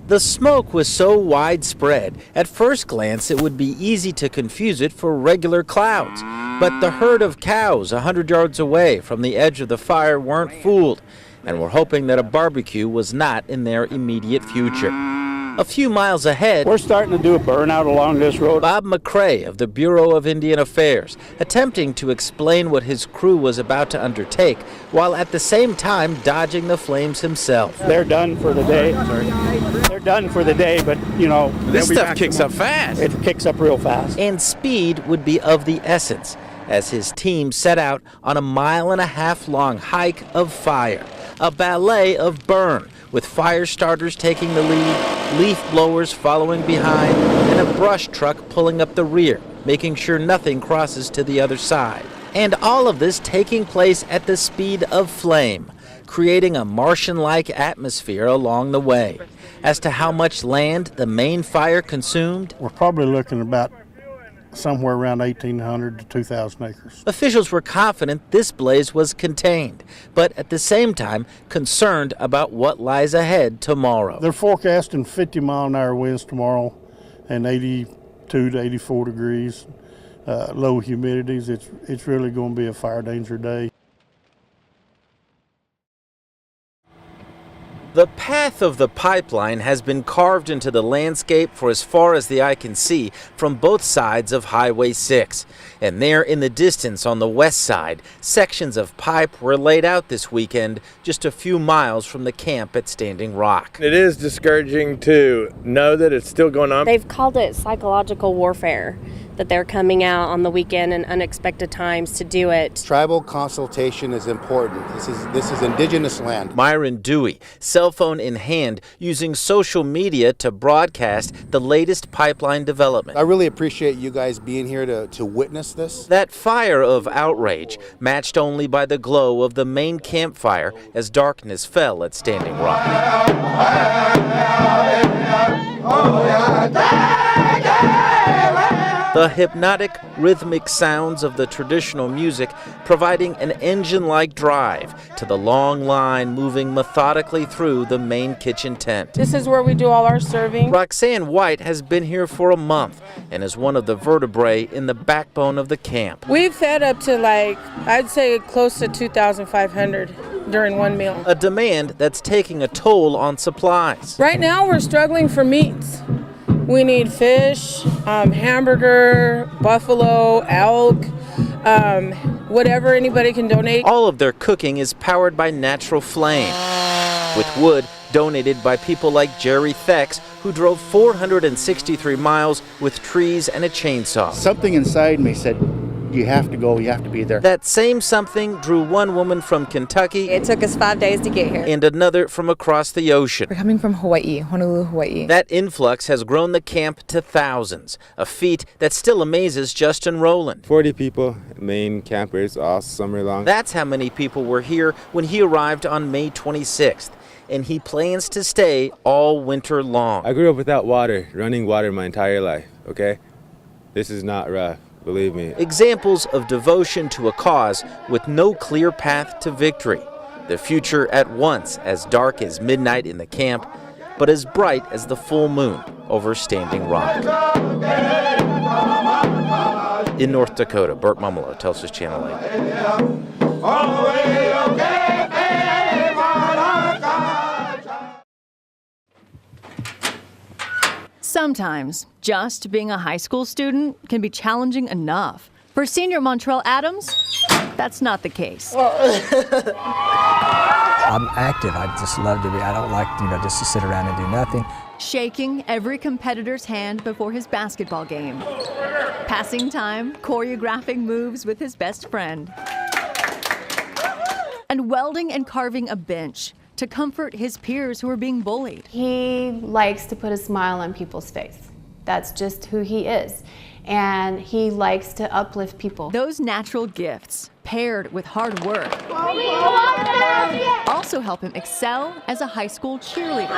The smoke was so widespread, at first glance it would be easy to confuse it for regular clouds. But the herd of cows 100 yards away from the edge of the fire weren't fooled, and were hoping that a barbecue was not in their immediate future. A few miles ahead, we're starting to do a burnout along this road. Bob McCrae of the Bureau of Indian Affairs, attempting to explain what his crew was about to undertake, while at the same time dodging the flames himself. They're done for the day. They're done for the day, but you know, this stuff kicks up fast. It kicks up real fast. And speed would be of the essence, as his team set out on a 1.5 mile long hike of fire, a ballet of burn, with fire starters taking the lead, leaf blowers following behind, and a brush truck pulling up the rear, making sure nothing crosses to the other side. And all of this taking place at the speed of flame, creating a Martian-like atmosphere along the way. As to how much land the main fire consumed, we're probably looking about somewhere around 1,800 to 2,000 acres. Officials were confident this blaze was contained, but at the same time concerned about what lies ahead tomorrow. They're forecasting 50-mile-an-hour winds tomorrow and 82 to 84 degrees, low humidities. It's really going to be a fire danger day. The path of the pipeline has been carved into the landscape for as far as the eye can see from both sides of Highway 6. And there in the distance on the west side, sections of pipe were laid out this weekend just a few miles from the camp at Standing Rock. It is discouraging to know that it's still going on. They've called it psychological warfare, that they're coming out on the weekend and unexpected times to do it. Tribal consultation is important. This is indigenous land. Myron Dewey, cell phone in hand, using social media to broadcast the latest pipeline development. I really appreciate you guys being here to witness this. That fire of outrage, matched only by the glow of the main campfire as darkness fell at Standing Rock. The hypnotic, rhythmic sounds of the traditional music providing an engine-like drive to the long line moving methodically through the main kitchen tent. This is where we do all our serving. Roxanne White has been here for a month and is one of the vertebrae in the backbone of the camp. We've fed up to I'd say close to 2,500 during one meal. A demand that's taking a toll on supplies. Right now we're struggling for meats. We need fish, hamburger, buffalo, elk, whatever anybody can donate. All of their cooking is powered by natural flame, with wood donated by people like Jerry Thex, who drove 463 miles with trees and a chainsaw. Something inside me said, you have to go, you have to be there. That same something drew one woman from Kentucky. It took us 5 days to get here. And another from across the ocean. We're coming from Hawaii, Honolulu, Hawaii. That influx has grown the camp to thousands, a feat that still amazes Justin Rowland. 40 people, main campers all summer long. That's how many people were here when he arrived on May 26th. And he plans to stay all winter long. I grew up without water, running water my entire life, okay? This is not rough. Believe me. Examples of devotion to a cause with no clear path to victory. The future at once as dark as midnight in the camp, but as bright as the full moon over Standing Rock. In North Dakota, Burt Mumolo, Tulsa's Channel 8. Sometimes, just being a high school student can be challenging enough. For senior Montrell Adams, that's not the case. I'm active. I just love to be. I don't like, just to sit around and do nothing. Shaking every competitor's hand before his basketball game. Passing time, choreographing moves with his best friend. And welding and carving a bench to comfort his peers who are being bullied. He likes to put a smile on people's face. That's just who he is. And he likes to uplift people. Those natural gifts, paired with hard work, also help him excel as a high school cheerleader.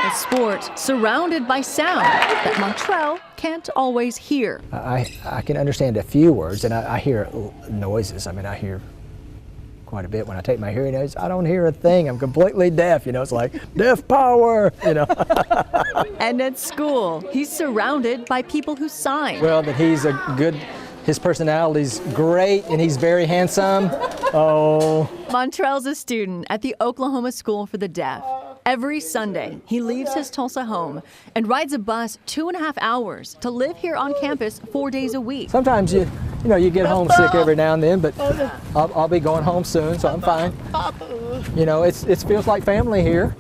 A sport surrounded by sound that Montrell can't always hear. I can understand a few words, and I hear noises. I hear quite a bit. When I take my hearing aids, I don't hear a thing. I'm completely deaf. It's like deaf power. And at school, he's surrounded by people who sign. Well, that he's a good. His personality's great, and he's very handsome. Oh. Montrell's a student at the Oklahoma School for the Deaf. Every Sunday, he leaves his Tulsa home and rides a bus 2.5 hours to live here on campus 4 days a week. Sometimes you get homesick every now and then, but I'll be going home soon, so I'm fine. It feels like family here.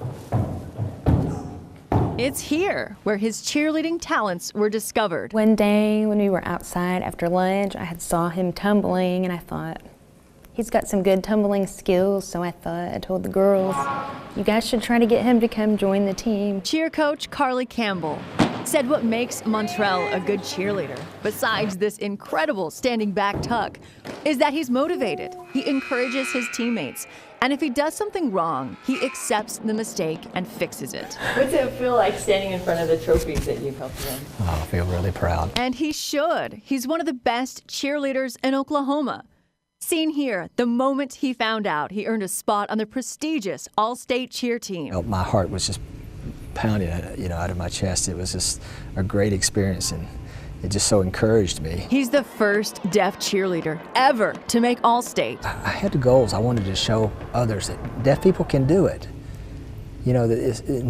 It's here where his cheerleading talents were discovered. One day when we were outside after lunch, I had saw him tumbling, and I thought, he's got some good tumbling skills, so I told the girls, you guys should try to get him to come join the team. Cheer coach Carly Campbell said what makes Montrell a good cheerleader, besides this incredible standing back tuck, is that he's motivated. He encourages his teammates, and if he does something wrong, he accepts the mistake and fixes it. What's it feel like standing in front of the trophies that you've helped win? Oh, I feel really proud. And he should. He's one of the best cheerleaders in Oklahoma. Seen here, the moment he found out he earned a spot on the prestigious all-state cheer team. My heart was just pounding, out of my chest. It was just a great experience, and it just so encouraged me. He's the first deaf cheerleader ever to make all-state. I had goals. I wanted to show others that deaf people can do it.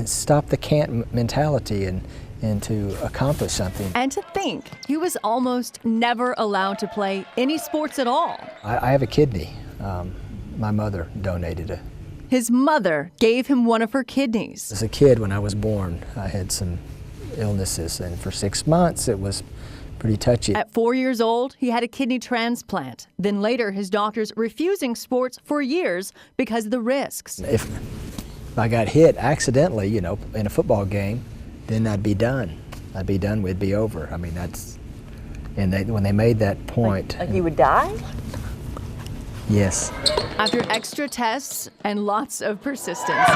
Stop the can't mentality and to accomplish something. And to think he was almost never allowed to play any sports at all. I have a kidney. My mother donated it. His mother gave him one of her kidneys. As a kid, when I was born, I had some illnesses, and for 6 months it was pretty touchy. At 4 years old, he had a kidney transplant. Then later, his doctors refusing sports for years because of the risks. If I got hit accidentally, in a football game, then I'd be done. We'd be over. I mean, when they made that point. Like you would die? Yes. After extra tests and lots of persistence,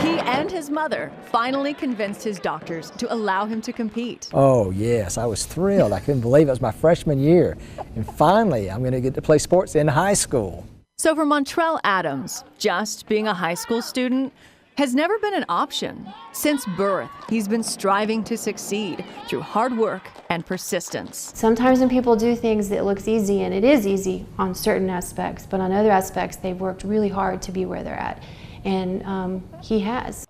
he and his mother finally convinced his doctors to allow him to compete. Oh, yes. I was thrilled. I couldn't believe it was my freshman year. And finally, I'm going to get to play sports in high school. So for Montrell Adams, just being a high school student has never been an option. Since birth, he's been striving to succeed through hard work and persistence. Sometimes when people do things, it looks easy, and it is easy on certain aspects, but on other aspects, they've worked really hard to be where they're at, and he has.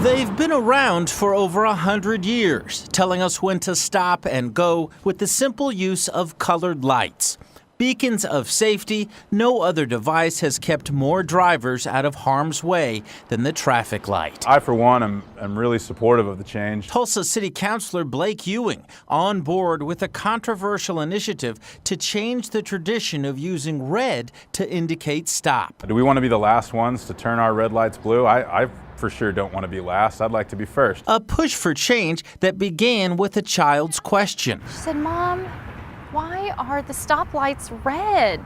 They've been around for over 100 years, telling us when to stop and go with the simple use of colored lights. Beacons of safety, no other device has kept more drivers out of harm's way than the traffic light. I, for one, am really supportive of the change. Tulsa City Councilor Blake Ewing on board with a controversial initiative to change the tradition of using red to indicate stop. Do we want to be the last ones to turn our red lights blue? I for sure don't want to be last. I'd like to be first. A push for change that began with a child's question. She said, "Mom, why are the stoplights red?"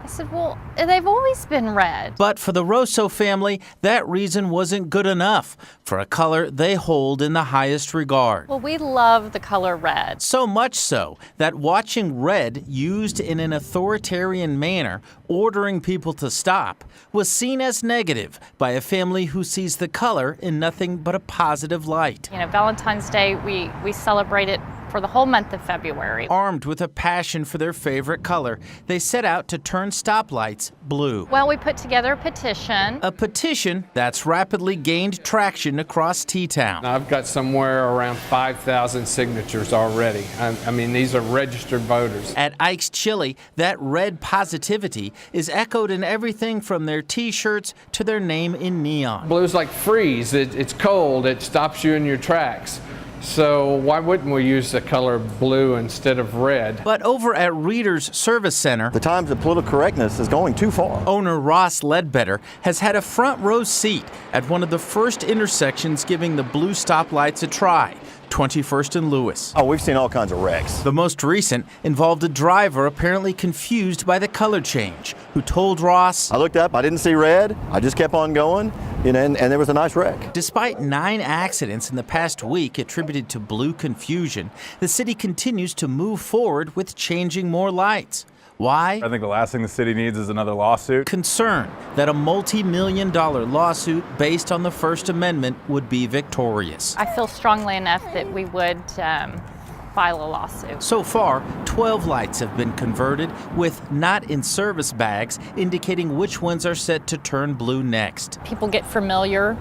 I said, "Well, they've always been red." But for the Rosso family, that reason wasn't good enough for a color they hold in the highest regard. Well, we love the color red. So much so that watching red used in an authoritarian manner, ordering people to stop, was seen as negative by a family who sees the color in nothing but a positive light. Valentine's Day, we celebrate it for the whole month of February. Armed with a passion for their favorite color, they set out to turn stoplights blue. Well, we put together a petition. A petition that's rapidly gained traction across T-Town. I've got somewhere around 5,000 signatures already. I mean, these are registered voters. At Ike's Chili, that red positivity is echoed in everything from their T-shirts to their name in neon. Blue's like freeze. It's cold. It stops you in your tracks. So why wouldn't we use the color blue instead of red? But over at Reader's Service Center, the times of political correctness is going too far. Owner Ross Ledbetter has had a front row seat at one of the first intersections giving the blue stoplights a try. 21st and Lewis. Oh, we've seen all kinds of wrecks. The most recent involved a driver apparently confused by the color change, who told Ross, "I looked up, I didn't see red, I just kept on going, and there was a nice wreck." Despite 9 accidents in the past week attributed to blue confusion, the city continues to move forward with changing more lights. Why? I think the last thing the city needs is another lawsuit. Concern that a multi-million-dollar lawsuit based on the First Amendment would be victorious. I feel strongly enough that we would file a lawsuit. So far, 12 lights have been converted with not in service bags indicating which ones are set to turn blue next. People get familiar,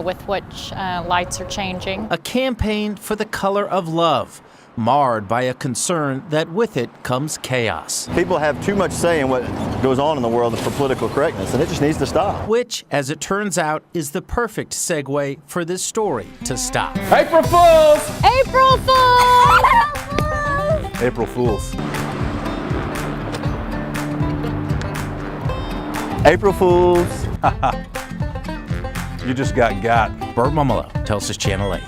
with which lights are changing. A campaign for the color of love, marred by a concern that with it comes chaos. People have too much say in what goes on in the world for political correctness, and it just needs to stop. Which, as it turns out, is the perfect segue for this story to stop. April Fools! April Fools! April Fools. April Fools. You just got. Bert Mumolo, Tulsa's Channel 8.